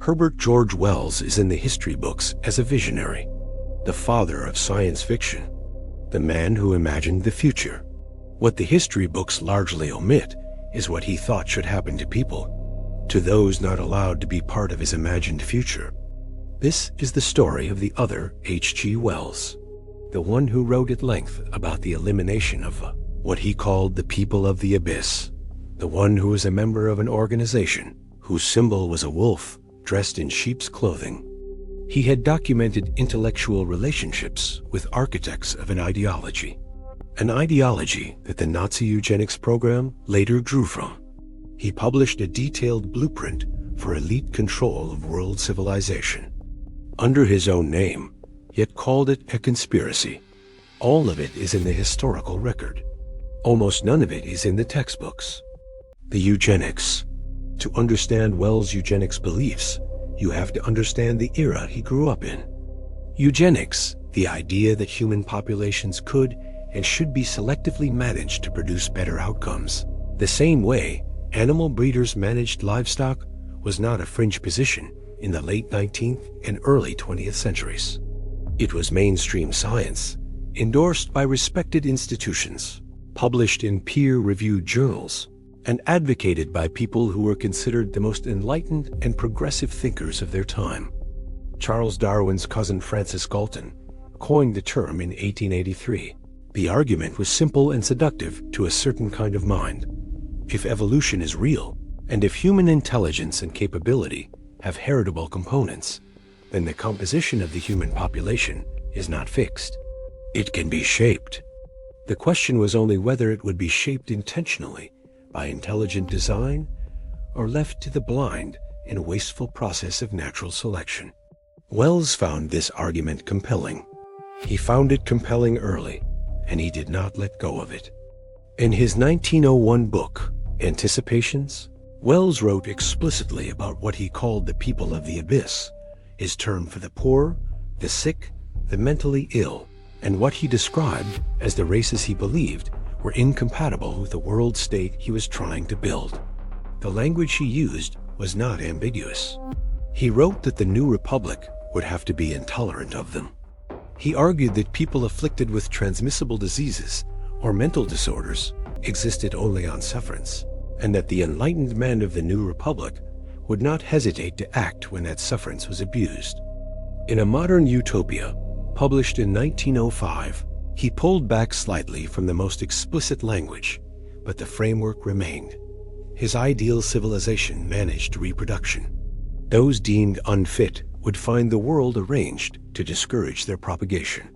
Herbert George Wells is in the history books as a visionary, the father of science fiction, the man who imagined the future. What the history books largely omit is what he thought should happen to people, to those not allowed to be part of his imagined future. This is the story of the other H.G. Wells, the one who wrote at length about the elimination of what he called the people of the abyss, the one who was a member of an organization whose symbol was a wolf dressed in sheep's clothing. He had documented intellectual relationships with architects of an ideology that the Nazi eugenics program later drew from. He published a detailed blueprint for elite control of world civilization, under his own name, yet called it a conspiracy. All of it is in the historical record. Almost none of it is in the textbooks. The eugenics. To understand Wells' eugenics beliefs, you have to understand the era he grew up in. Eugenics, the idea that human populations could and should be selectively managed to produce better outcomes, the same way animal breeders managed livestock, was not a fringe position in the late 19th and early 20th centuries. It was mainstream science, endorsed by respected institutions, published in peer-reviewed journals, and advocated by people who were considered the most enlightened and progressive thinkers of their time. Charles Darwin's cousin Francis Galton coined the term in 1883. The argument was simple and seductive to a certain kind of mind. If evolution is real, and if human intelligence and capability have heritable components, then the composition of the human population is not fixed. It can be shaped. The question was only whether it would be shaped intentionally by intelligent design or left to the blind in a wasteful process of natural selection. Wells found this argument compelling. He found it compelling early, and he did not let go of it. In his 1901 book, Anticipations, Wells wrote explicitly about what he called the people of the abyss, his term for the poor, the sick, the mentally ill, and what he described as the races he believed were incompatible with the world state he was trying to build. The language he used was not ambiguous. He wrote that the new republic would have to be intolerant of them. He argued that people afflicted with transmissible diseases or mental disorders existed only on sufferance, and that the enlightened men of the new republic would not hesitate to act when that sufferance was abused. In A Modern Utopia, published in 1905, he pulled back slightly from the most explicit language, but the framework remained. His ideal civilization managed reproduction. Those deemed unfit would find the world arranged to discourage their propagation.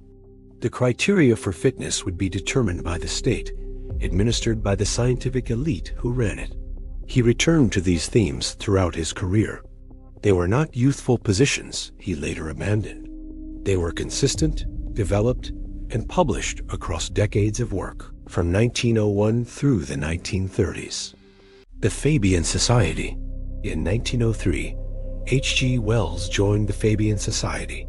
The criteria for fitness would be determined by the state, administered by the scientific elite who ran it. He returned to these themes throughout his career. They were not youthful positions he later abandoned. They were consistent, developed, and published across decades of work, from 1901 through the 1930s. The Fabian Society. In 1903, H.G. Wells joined the Fabian Society.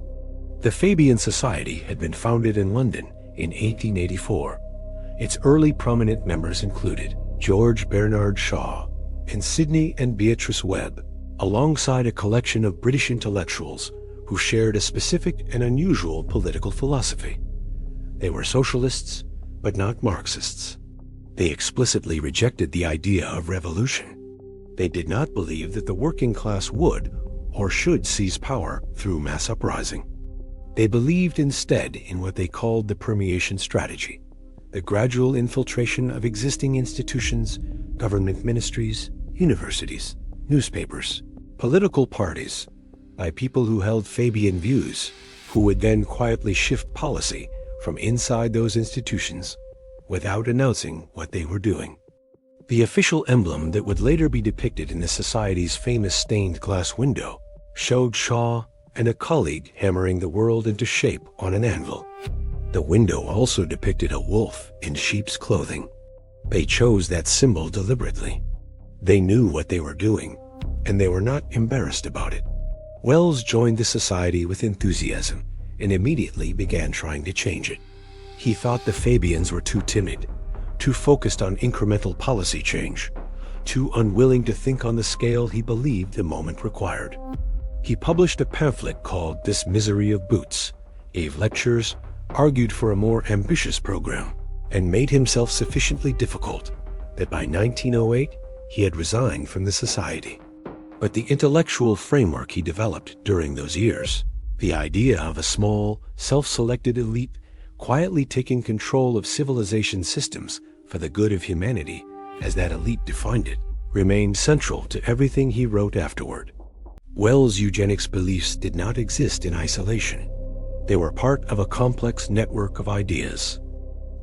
The Fabian Society had been founded in London in 1884. Its early prominent members included George Bernard Shaw and Sidney and Beatrice Webb, alongside a collection of British intellectuals who shared a specific and unusual political philosophy. They were socialists, but not Marxists. They explicitly rejected the idea of revolution. They did not believe that the working class would or should seize power through mass uprising. They believed instead in what they called the permeation strategy, the gradual infiltration of existing institutions, government ministries, universities, newspapers, political parties, by people who held Fabian views, who would then quietly shift policy from inside those institutions without announcing what they were doing. The official emblem that would later be depicted in the Society's famous stained glass window showed Shaw and a colleague hammering the world into shape on an anvil. The window also depicted a wolf in sheep's clothing. They chose that symbol deliberately. They knew what they were doing, and they were not embarrassed about it. Wells joined the Society with enthusiasm and immediately began trying to change it. He thought the Fabians were too timid, too focused on incremental policy change, too unwilling to think on the scale he believed the moment required. He published a pamphlet called This Misery of Boots, gave lectures, argued for a more ambitious program, and made himself sufficiently difficult that by 1908 he had resigned from the society. But the intellectual framework he developed during those years, the idea of a small, self-selected elite quietly taking control of civilization systems for the good of humanity, as that elite defined it, remained central to everything he wrote afterward. Wells' eugenics beliefs did not exist in isolation. They were part of a complex network of ideas.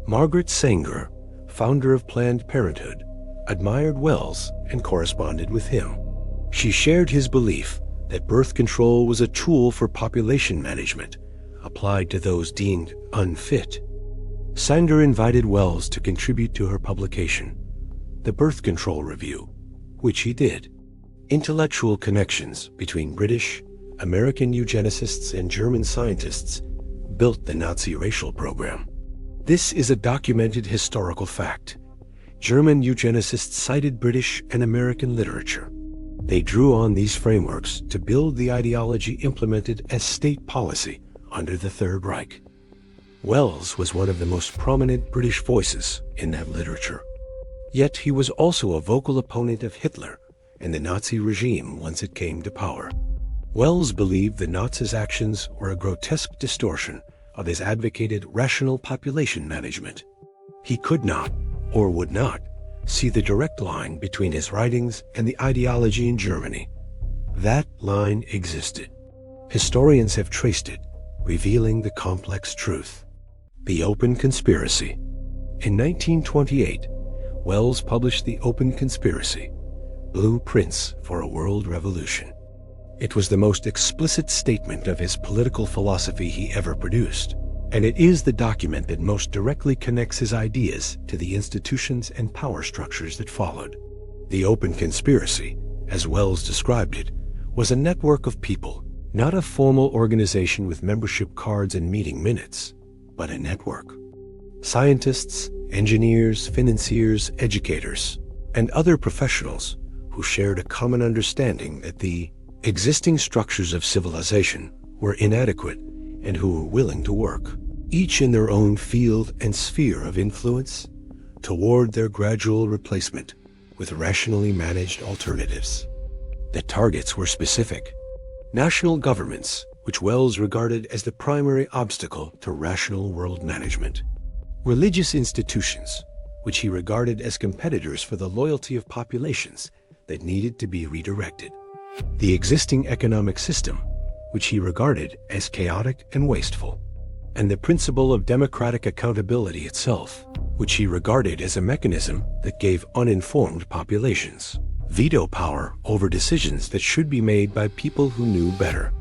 Margaret Sanger, founder of Planned Parenthood, admired Wells and corresponded with him. She shared his belief that birth control was a tool for population management, applied to those deemed unfit. Sanger invited Wells to contribute to her publication, The Birth Control Review, which he did. Intellectual connections between British, American eugenicists and German scientists built the Nazi racial program. This is a documented historical fact. German eugenicists cited British and American literature. They drew on these frameworks to build the ideology implemented as state policy under the Third Reich. Wells was one of the most prominent British voices in that literature. Yet he was also a vocal opponent of Hitler and the Nazi regime once it came to power. Wells believed the Nazis' actions were a grotesque distortion of his advocated rational population management. He could not, or would not, see the direct line between his writings and the ideology in Germany. That line existed. Historians have traced it, revealing the complex truth. The Open Conspiracy. In 1928, Wells published The Open Conspiracy, Blueprints for a World Revolution. It was the most explicit statement of his political philosophy he ever produced, and it is the document that most directly connects his ideas to the institutions and power structures that followed. The Open Conspiracy, as Wells described it, was a network of people, not a formal organization with membership cards and meeting minutes, but a network. Scientists, engineers, financiers, educators, and other professionals who shared a common understanding that the existing structures of civilization were inadequate and who were willing to work, each in their own field and sphere of influence, toward their gradual replacement with rationally managed alternatives. The targets were specific. National governments, which Wells regarded as the primary obstacle to rational world management. Religious institutions, which he regarded as competitors for the loyalty of populations that needed to be redirected. The existing economic system, which he regarded as chaotic and wasteful. And the principle of democratic accountability itself, which he regarded as a mechanism that gave uninformed populations veto power over decisions that should be made by people who knew better.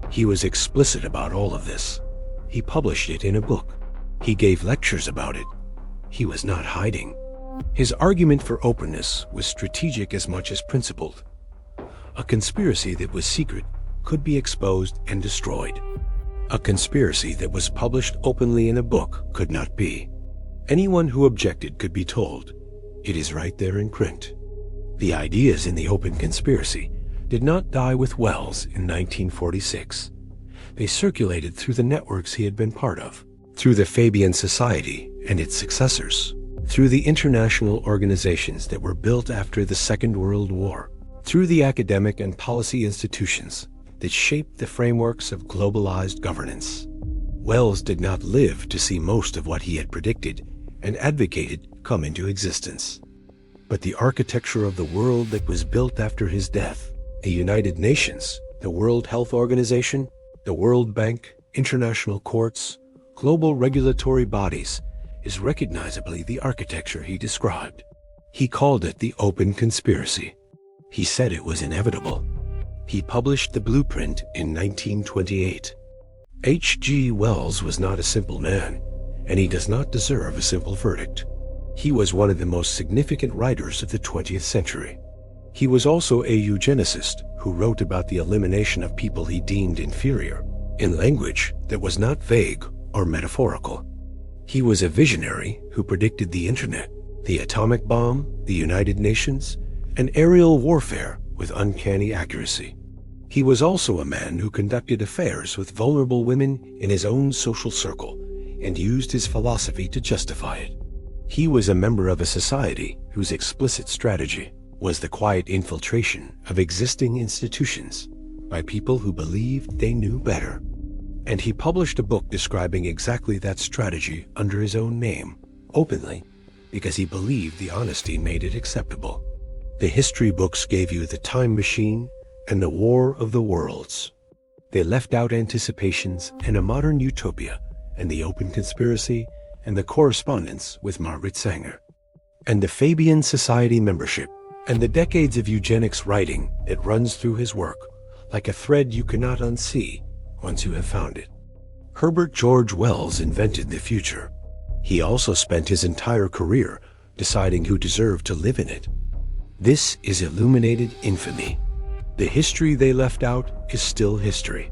He was explicit about all of this. He published it in a book. He gave lectures about it. He was not hiding. His argument for openness was strategic as much as principled. A conspiracy that was secret could be exposed and destroyed. A conspiracy that was published openly in a book could not be. Anyone who objected could be told, "It is right there in print." The ideas in the Open Conspiracy did not die with Wells in 1946. They circulated through the networks he had been part of, through the Fabian Society and its successors, through the international organizations that were built after the Second World War, through the academic and policy institutions that shaped the frameworks of globalized governance. Wells did not live to see most of what he had predicted and advocated come into existence. But the architecture of the world that was built after his death, the United Nations, the World Health Organization, the World Bank, international courts, global regulatory bodies, is recognizably the architecture he described. He called it the Open Conspiracy. He said it was inevitable. He published the blueprint in 1928. H.G. Wells was not a simple man, and he does not deserve a simple verdict. He was one of the most significant writers of the 20th century. He was also a eugenicist who wrote about the elimination of people he deemed inferior, in language that was not vague or metaphorical. He was a visionary who predicted the internet, the atomic bomb, the United Nations, and aerial warfare with uncanny accuracy. He was also a man who conducted affairs with vulnerable women in his own social circle and used his philosophy to justify it. He was a member of a society whose explicit strategy was the quiet infiltration of existing institutions by people who believed they knew better. And he published a book describing exactly that strategy under his own name, openly, because he believed the honesty made it acceptable. The history books gave you The Time Machine and The War of the Worlds. They left out Anticipations and A Modern Utopia and The Open Conspiracy and The Correspondence with Margaret Sanger, and the Fabian Society membership, and the decades of eugenics writing that runs through his work like a thread you cannot unsee once you have found it. Herbert George Wells invented the future. He also spent his entire career deciding who deserved to live in it. This is Illuminated Infamy. The history they left out is still history.